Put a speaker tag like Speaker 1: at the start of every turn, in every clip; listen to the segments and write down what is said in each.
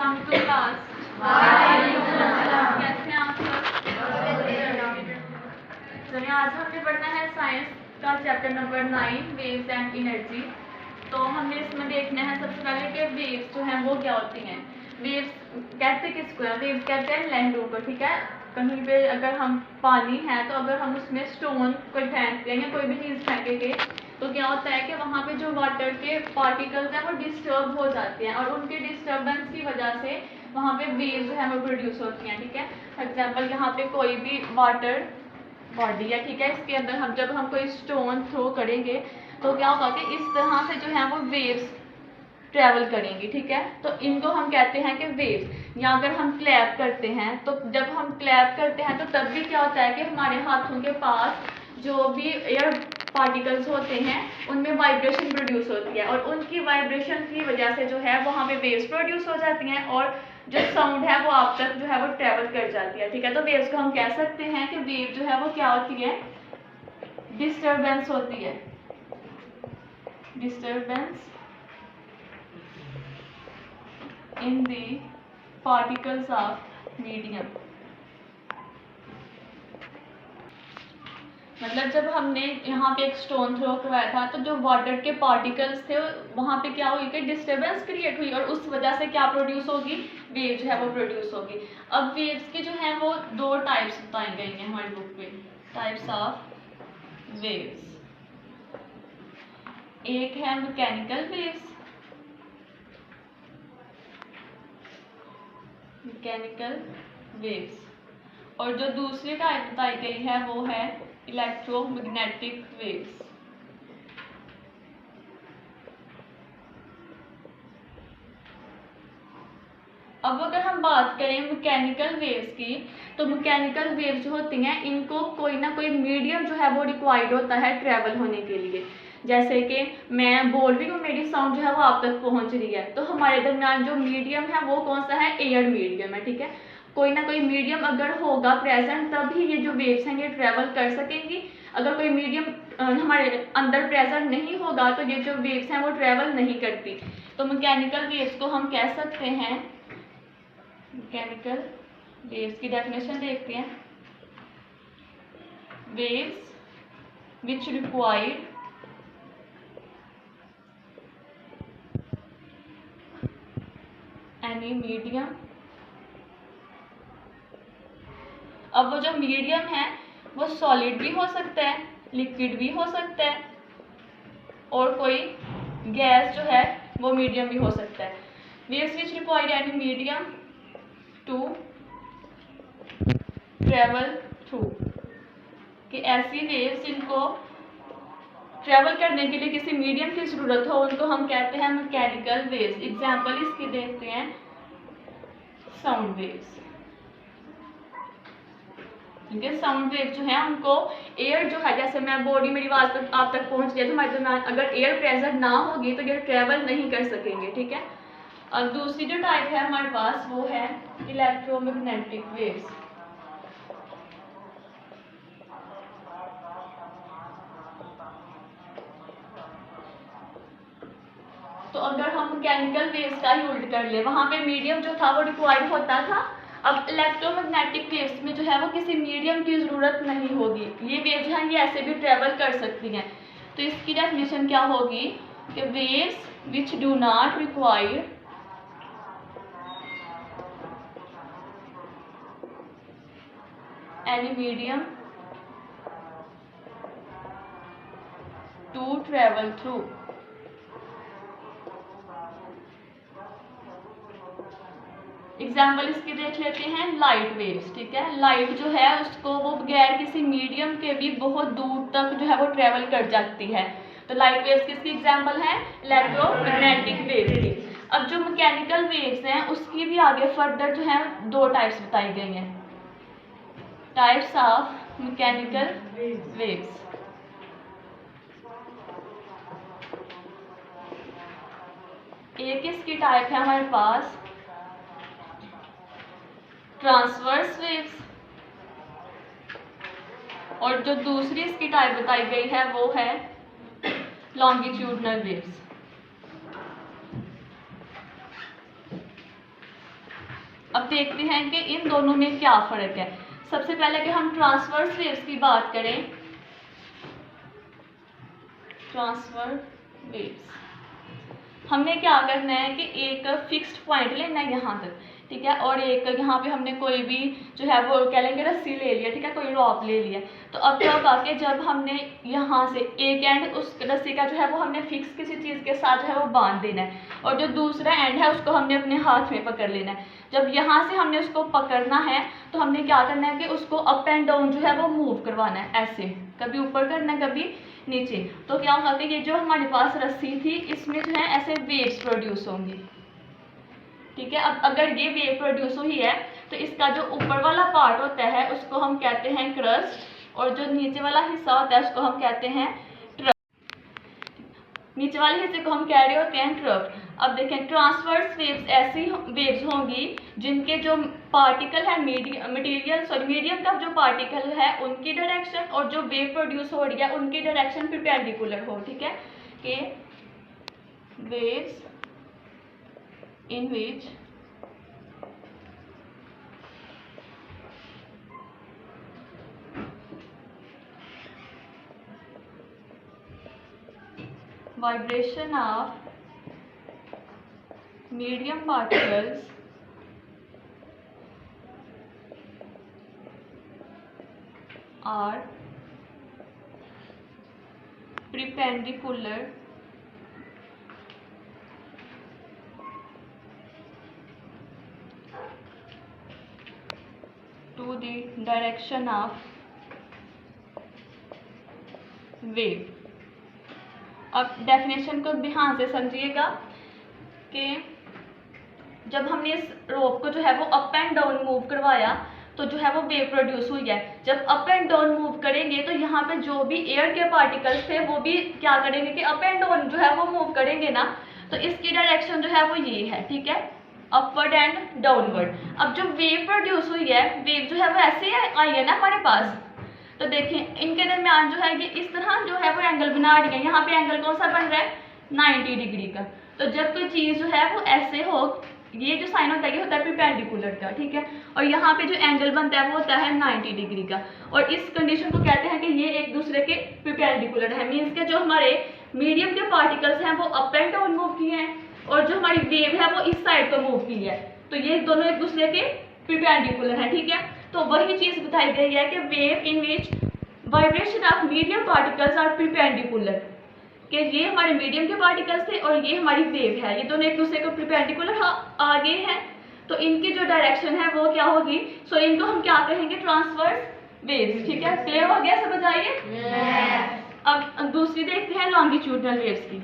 Speaker 1: अस्सलाम वालेकुम क्लास। कैसे हैं आप सब? चलिए आज हमने पढ़ना है साइंस का chapter number 9 waves and energy. तो हमने इसमें देखना है सबसे पहले कि वेव्स जो हैं वो क्या होती हैं। वेव्स कहते किसको है? वेव्स कहते हैं लहरों को, ठीक है। कहीं पे अगर हम पानी है तो अगर हम उसमें स्टोन कोई फेंकते हैं या कोई भी चीज़ फेंकेंगे तो क्या होता है कि वहाँ पे जो वाटर के पार्टिकल्स हैं वो डिस्टर्ब हो जाते हैं और उनके डिस्टर्बेंस की वजह से वहाँ पे वेव्स जो है वो प्रोड्यूस होती हैं, ठीक है। फॉर एग्जाम्पल यहाँ पे कोई भी वाटर बॉडी है, ठीक है, इसके अंदर हम कोई स्टोन थ्रो करेंगे तो क्या होगा कि इस तरह से जो है वो वेव्स ट्रैवल करेंगी, ठीक है। तो इनको हम कहते हैं कि वेव्स। या अगर हम क्लैप करते हैं तो जब हम क्लैप करते हैं तो तब भी क्या होता है कि हमारे हाथों के पास जो भी एयर पार्टिकल्स होते हैं उनमें वाइब्रेशन प्रोड्यूस होती है और उनकी वाइब्रेशन की वजह से जो है वहाँ पे वेव्स प्रोड्यूस हो जाती हैं और जो साउंड है वो आप तक जो है वो ट्रैवल कर जाती है, ठीक है। तो वेव्स को हम कह सकते हैं कि वेव जो है वो क्या होती है? डिस्टर्बेंस होती है। Disturbance in the particles of medium। मतलब जब हमने यहाँ पे एक स्टोन थ्रो करवाया था तो जो वाटर के पार्टिकल्स थे वहाँ पे क्या हुई कि डिस्टर्बेंस क्रिएट हुई और उस वजह से क्या प्रोड्यूस होगी? वेव जो है वो प्रोड्यूस होगी। अब वेव्स के जो हैं वो दो टाइप्स बताई गई हैं हमारी बुक में, टाइप्स ऑफ वेव्स। एक है मैकेनिकल वेव्स, मैकेनिकल वेव्स, और जो दूसरी टाइप बताई गई है वो है इलेक्ट्रोमैग्नेटिक वेव्स। अब अगर हम बात करें मैकेनिकल वेव्स की तो मैकेनिकल वेव्स जो होती हैं इनको कोई ना कोई मीडियम जो है वो रिक्वायर्ड होता है ट्रैवल होने के लिए। जैसे कि मैं बोल रही हूँ, मेरी साउंड जो है वो आप तक पहुँच रही है तो हमारे दरमियान जो मीडियम है वो कौन सा है? एयर मीडियम है, ठीक है। कोई ना कोई मीडियम अगर होगा प्रेजेंट तभी ये जो वेव्स हैं ये ट्रैवल कर सकेंगी। अगर कोई मीडियम हमारे अंदर प्रेजेंट नहीं होगा तो ये जो वेव्स हैं वो ट्रैवल नहीं करती। तो मैकेनिकल वेव्स को हम कह सकते हैं, मैकेनिकल वेव्स की डेफिनेशन देखते हैं। Waves which required any medium. अब वो जो मीडियम है वो सॉलिड भी हो सकता है, लिक्विड भी हो सकता है और कोई गैस जो है वो मीडियम भी हो सकता है। Waves which required any medium to travel through, कि ऐसी वेव्स जिनको ट्रेवल करने के लिए किसी मीडियम की जरूरत हो उनको हम कहते हैं मैकेनिकल वेव्स। एग्जाम्पल इसकी देखते हैं, साउंड वेव्स, ठीक है। साउंड वेव जो है उनको एयर जो है, जैसे मैं बॉडी मेरी आवाज तक आप तक पहुंच गया तो हमारे दरमियान अगर एयर प्रेजेंट ना होगी तो ये ट्रेवल नहीं कर सकेंगे, ठीक है। और दूसरी जो टाइप है हमारे पास वो है इलेक्ट्रोमैग्नेटिक वेव्स। तो अगर हम मैकेनिकल वेव्स का ही उल्ट कर ले, वहां पे मीडियम जो था वो रिक्वायर्ड होता था। अब इलेक्ट्रोमैग्नेटिक वेव्स में जो है वो किसी मीडियम की जरूरत नहीं होगी, ये वेव्स हैं ये ऐसे भी ट्रेवल कर सकती हैं। तो इसकी डेफिनेशन क्या होगी कि waves which do not require any medium to travel through. Example इसकी देख लेते हैं, लाइट वेव्स, ठीक है। लाइट जो है उसको वो बगैर किसी मीडियम के भी बहुत दूर तक जो है वो ट्रेवल कर जाती है। तो लाइट वेव्स किसकी एग्जाम्पल है? इलेक्ट्रोमैग्नेटिक वेव्स की। अब जो मैकेनिकल वेव्स हैं उसकी भी आगे फर्दर जो है दो टाइप्स बताई गई हैं, टाइप्स ऑफ मैकेनिकल वेव्स। एक इसकी टाइप है हमारे पास ट्रांसवर्स वेव्स और जो दूसरी इसकी टाइप बताई गई है वो है लॉन्गिट्यूडनल वेव्स। अब देखते हैं कि इन दोनों में क्या फ़र्क है। सबसे पहले कि हम ट्रांसवर्स वेव्स की बात करें, ट्रांसवर्स वेव्स हमने क्या करना है कि एक फिक्स्ड पॉइंट लेना है यहाँ तक, ठीक है, और एक यहाँ पे हमने कोई भी जो है वो कह लेंगे रस्सी ले लिया, ठीक है, कोई रॉप ले लिया। तो अब क्या होगा कि जब हमने यहाँ से एक एंड उस रस्सी का जो है वो हमने फिक्स किसी चीज़ के साथ जो है वो बांध देना है, और जो दूसरा एंड है उसको हमने अपने हाथ में पकड़ लेना है। जब यहाँ से हमने उसको पकड़ना है तो हमने क्या करना है कि उसको अप एंड डाउन जो है वो मूव करवाना है, ऐसे कभी ऊपर करना है कभी नीचे। तो क्या होगा कि ये जो हमारे पास रस्सी थी इसमें जो है ऐसे वेव्स प्रोड्यूस होंगी, ठीक है। अब अगर ये वेव प्रोड्यूस हुई है तो इसका जो ऊपर वाला पार्ट होता है उसको हम कहते हैं क्रस्ट, और जो नीचे वाला हिस्सा होता है उसको हम कहते हैं नीचे वाले हिस्से को हम कह रहे होते हैं ट्रफ। अब देखें ट्रांसवर्स वेव्स ऐसी वेव्स होंगी जिनके जो पार्टिकल है मीडियम का जो पार्टिकल है उनकी डायरेक्शन और जो वेव प्रोड्यूस हो रही है उनकी डायरेक्शन परपेंडिकुलर हो, ठीक है, कि waves in which vibration of medium particles are perpendicular to the direction of wave। अब डेफिनेशन को ध्यान से समझिएगा कि जब हमने इस रोप को जो है वो अप एंड डाउन मूव करवाया तो जो है वो वेव प्रोड्यूस हुई है। जब अप एंड डाउन मूव करेंगे तो यहाँ पे जो भी एयर के पार्टिकल्स थे वो भी क्या करेंगे कि अप एंड डाउन जो है वो मूव करेंगे ना, तो इसकी डायरेक्शन जो है वो ये है, ठीक है, अपवर्ड एंड डाउनवर्ड। अब जो वेव प्रोड्यूस हुई है, वेव जो है वो ऐसे आई है ना हमारे पास, तो देखें इनके दरमियान जो है ये इस तरह जो है वो एंगल बना रही है। यहाँ पे एंगल कौन सा बन रहा है, 90 डिग्री का। तो जब कोई चीज़ जो है वो ऐसे हो, ये जो साइन होता है ये होता है परपेंडिकुलर का, ठीक है, और यहाँ पे जो एंगल बनता है वो होता है 90 डिग्री का, और इस कंडीशन को कहते हैं कि ये एक दूसरे के परपेंडिकुलर है। मीन्स के जो हमारे मीडियम के पार्टिकल्स हैं वो अप एंड डाउन मूव किए हैं और जो हमारी वेव है वो इस साइड को मूव की है, तो ये दोनों एक दूसरे के परपेंडिकुलर है, ठीक है। तो वही चीज बताई गई है कि wave in which vibration of medium particles are perpendicular, कि ये हमारे मीडियम के पार्टिकल्स थे और ये हमारी वेव है, ये दोनों एक दूसरे को परपेंडिकुलर आगे हैं, तो इनकी जो डायरेक्शन है वो क्या होगी, सो इनको हम क्या कहेंगे, ट्रांसवर्स वेव्स, ठीक है। क्लियर हो गया, समझ आइए। अब दूसरी देखते हैं लॉन्गिट्यूडनल वेव्स की।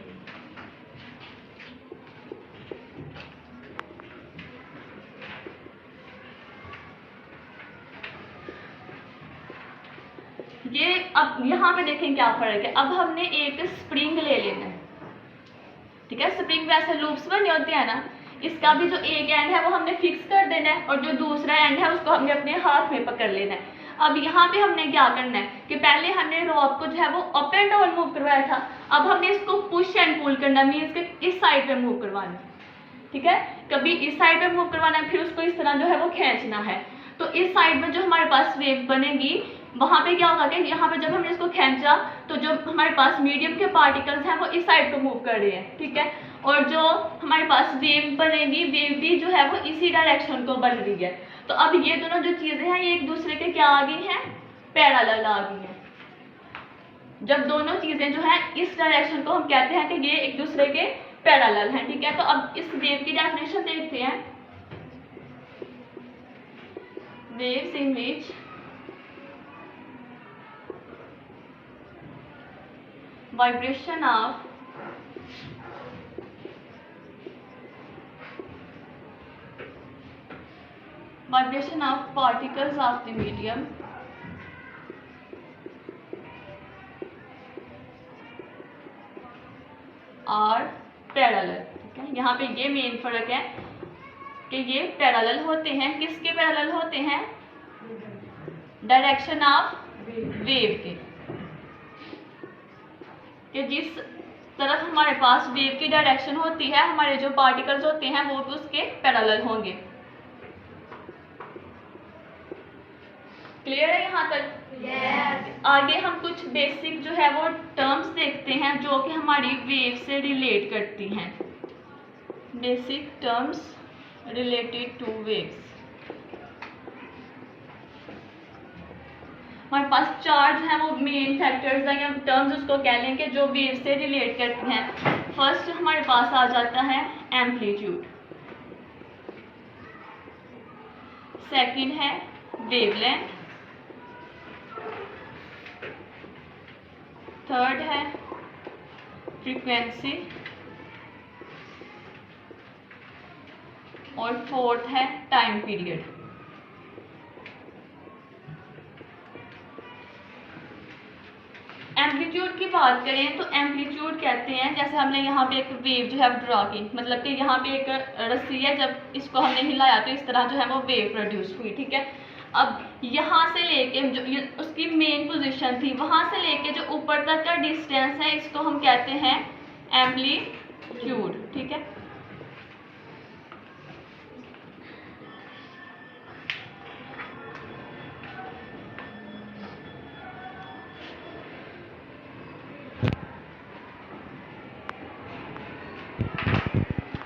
Speaker 1: ये अब यहाँ पे देखें क्या फर्क है। अब हमने एक स्प्रिंग ले लेना है, ठीक है, स्प्रिंग वैसे लूप्स बने होते हैं ना, इसका भी जो एक एंड है वो हमने फिक्स कर देना है और जो दूसरा एंड है उसको हमने अपने हाथ में पकड़ लेना है। अब यहाँ पे हमने क्या करना है कि पहले हमने रॉड को जो है वो अप एंड डाउन मूव करवाया था, अब हमने इसको पुश एंड पुल करना, मीन्स के इस साइड पे मूव करवाना, ठीक है, कभी इस साइड पे मूव करवाना है, फिर उसको इस तरह जो है वो खींचना है। तो इस साइड में जो हमारे पास वेव बनेगी वहां पे क्या होगा कि यहाँ पे जब हमने इसको खींचा तो जो हमारे पास मीडियम के पार्टिकल्स हैं वो इस साइड को मूव कर रहे हैं, ठीक है, और जो हमारे पास वेव बनेगी वेव भी जो है वो इसी डायरेक्शन को बन रही है। तो अब ये दोनों जो चीजें हैं ये एक दूसरे के क्या आ गई हैं, पैरेलल आ गई हैं। जब दोनों चीजें जो है इस डायरेक्शन को हम कहते हैं कि ये एक दूसरे के पैरेलल हैं, ठीक है। तो अब इस वेव की डेफिनेशन देखते हैं। Waves in which vibration of particles of the medium are parallel, ठीक है। यहाँ पे ये मेन फर्क है कि ये पैरेलल होते हैं, किसके पैरेलल होते हैं, डायरेक्शन ऑफ वेव के, कि जिस तरफ हमारे पास वेव की डायरेक्शन होती है हमारे जो पार्टिकल्स होते हैं वो भी उसके पैरेलल होंगे। क्लियर है यहाँ तक? आगे हम कुछ बेसिक जो है वो टर्म्स देखते हैं जो कि हमारी वेव से रिलेट करती हैं। Basic terms related two waves. हमारे पास चार जो है वो मेन फैक्टर्स हैं या टर्म्स उसको कह लें कि जो वेव से रिलेट करते हैं। फर्स्ट हमारे पास आ जाता है एम्पलीट्यूड, सेकंड है वेवलेंथ, थर्ड है फ्रीक्वेंसी और फोर्थ है टाइम पीरियड। एम्पलीट्यूड की बात करें तो एम्पलीट्यूड कहते हैं, जैसे हमने यहाँ पे एक वेव जो है ड्रा की, मतलब कि यहाँ पे एक रस्सी है, जब इसको हमने हिलाया तो इस तरह जो है वो वेव प्रोड्यूस हुई, ठीक है। अब यहाँ से लेके जो उसकी मेन पोजीशन थी वहाँ से लेके जो ऊपर तक का डिस्टेंस है इसको हम कहते हैं एम्पलीट्यूड, ठीक है।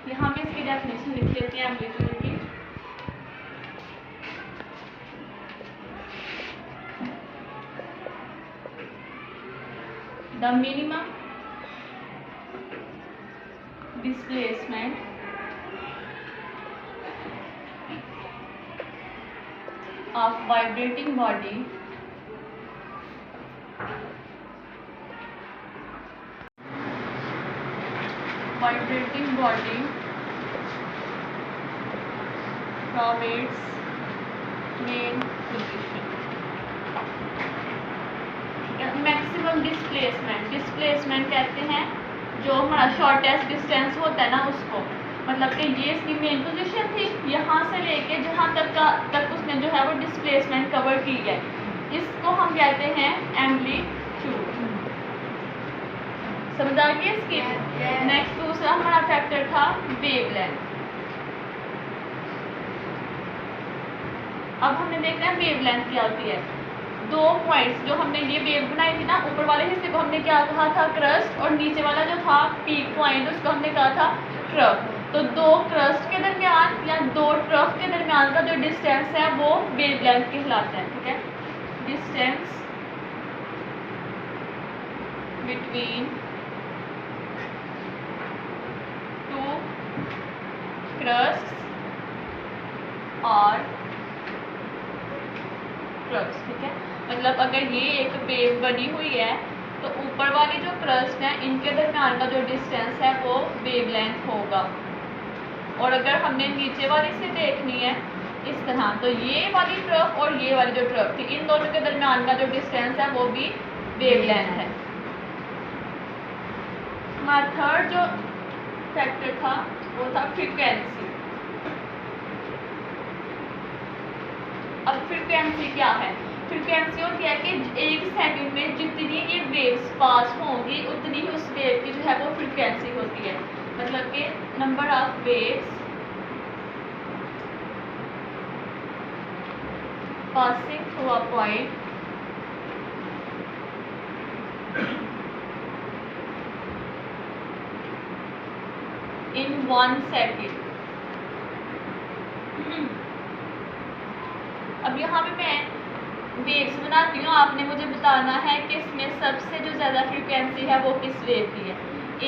Speaker 1: यहाँ पे इसकी डेफिनेशन लिख लेते हैं एम्पलीट्यूड की। The minimum displacement of vibrating body from its main position। Maximum displacement कहते हैं जो हमारा शॉर्टेस्ट डिस्टेंस होता है ना उसको, मतलब कि ये इसकी मेन पोजीशन थी, यहाँ से लेके जहाँ तक उसने जो है वो डिस्प्लेसमेंट कवर की है, इसको हम कहते हैं एम्पलीट्यूड। समझ आ गया इसकी? नेक्स्ट दूसरा हमारा फैक्टर था वेवलेंथ। अब हमने देखना है वेवलेंथ क्या होती है। दो पॉइंट्स जो हमने ये वेव बनाई थी ना, ऊपर वाले हिस्से को हमने क्या कहा था क्रस्ट, और नीचे वाला जो था पीक पॉइंट उसको हमने कहा था ट्रफ। तो दो क्रस्ट के दरमियान या दो ट्रफ के दरमियान का जो डिस्टेंस है वो वेवलेंथ कहलाता है, ठीक है। डिस्टेंस बिटवीन टू क्रस्ट और क्रस्ट, ठीक है। मतलब अगर ये एक वेव बनी हुई है तो ऊपर वाली जो क्रस्ट है इनके दरमियान का जो डिस्टेंस है वो वेवलेंथ होगा, और अगर हमने नीचे वाली से देखनी है इस तरह तो ये वाली ट्रफ और ये वाली जो ट्रफ थी इन दोनों के दरमियान का जो डिस्टेंस है वो भी वेवलेंथ है। हमारा थर्ड जो फैक्टर था वो था फ्रीक्वेंसी। अब फ्रीक्वेंसी क्या है? फ्रीक्वेंसी होती है कि एक सेकंड में जितनी ये वेव्स पास होंगी उतनी ही उस वेव की जो है वो फ्रीक्वेंसी होती है, मतलब कि number of waves passing through a point in 1 second. अब यहाँ पे मैं वेव्स बनाती हूँ, आपने मुझे बताना है कि इसमें सबसे जो ज़्यादा फ्रीक्वेंसी है वो किस वेव की है।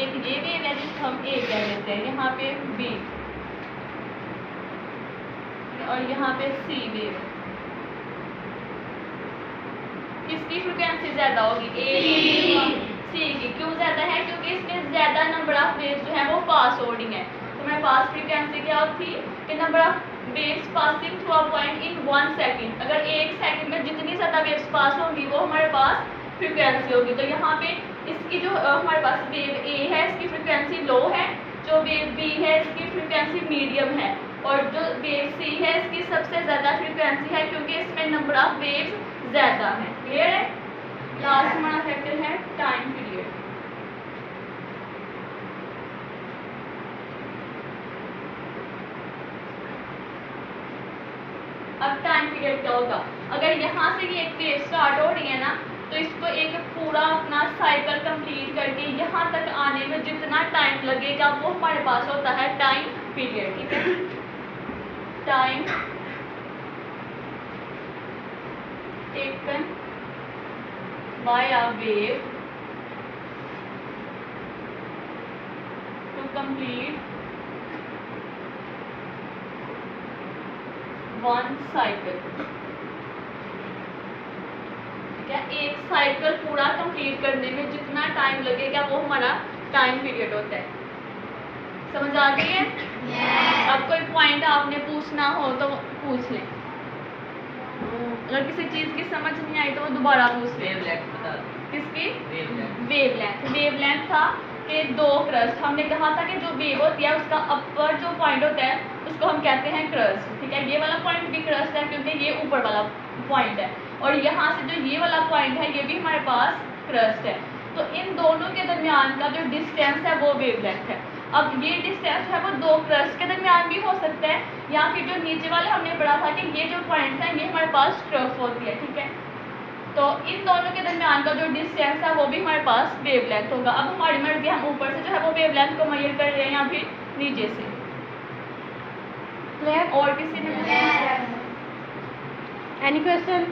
Speaker 1: एक ये वेव है जिसको हम ए कह देते हैं, यहाँ पे बी और यहाँ पे सी वेव। किसकी फ्रीक्वेंसी ज़्यादा होगी? ए सी की। क्यों ज़्यादा है? क्योंकि इसमें ज़्यादा नंबर ऑफ वेव्स जो है वो पास हो रही है। तो हमारे पास फ्रीक्वेंसी क्या थी कि number of waves passing through a point in 1 second. अगर एक सेकंड में जितनी ज़्यादा वेव्स पास होंगी वो हमारे पास फ्रीक्वेंसी होगी। तो यहाँ पे इसकी जो हमारे पास वेव ए है इसकी फ्रीक्वेंसी लो है, जो वेव बी है इसकी फ्रीक्वेंसी मीडियम है, और जो वेव सी है इसकी सबसे ज़्यादा फ्रीक्वेंसी है क्योंकि इसमें नंबर ऑफ वेव्स ज़्यादा है। क्लियर है? लास्ट हमारा फैक्टर है टाइम पीरियड। अब टाइम पीरियड क्या होगा? अगर यहाँ से ये एक वेव स्टार्ट हो रही है ना, तो इसको एक पूरा अपना साइकिल कंप्लीट करके यहाँ तक आने में जितना टाइम लगेगा वो हमारे पास होता है टाइम पीरियड, ठीक है। Time taken by a wave to complete one cycle, ठीक है। एक साइकिल पूरा कंप्लीट करने में जितना टाइम लगेगा वो हमारा टाइम पीरियड होता है। समझ आ गई है? अब कोई पॉइंट आपने पूछना हो तो पूछ लें, अगर किसी चीज की समझ नहीं आई तो वो दोबारा पूछ लें।
Speaker 2: वेवलेंथ बता दो।
Speaker 1: किसकी?
Speaker 2: वेवलेंथ।
Speaker 1: वेवलेंथ था कि दो क्रस्ट, हमने कहा था कि जो वेव होती है उसका अपर जो पॉइंट होता है उसको हम कहते हैं क्रस्ट, ठीक है। ये वाला पॉइंट भी क्रस्ट है क्योंकि ये ऊपर वाला पॉइंट है, और यहाँ से जो ये वाला पॉइंट है ये भी हमारे पास क्रस्ट है। तो इन दोनों के दरमियान का जो डिस्टेंस है वो वेवलेंथ है। अब ये डिस्टेंस है वो दो क्रस्ट के दरमियान भी हो सकता है, या फिर जो नीचे वाले हमने पढ़ा था कि ये जो पॉइंट्स हैं ये हमारे पास क्रस्ट होती है, ठीक है। तो इन दोनों के दरमियान का जो डिस्टेंस है वो भी हमारे पास वेवलेंथ होगा। अब हमारी मर्जी, हम ऊपर से जो है वो वेवलेंथ को मेजर कर रहे हैं या फिर नीचे से। क्लियर? और किसी ने
Speaker 3: एनी क्वेश्चन?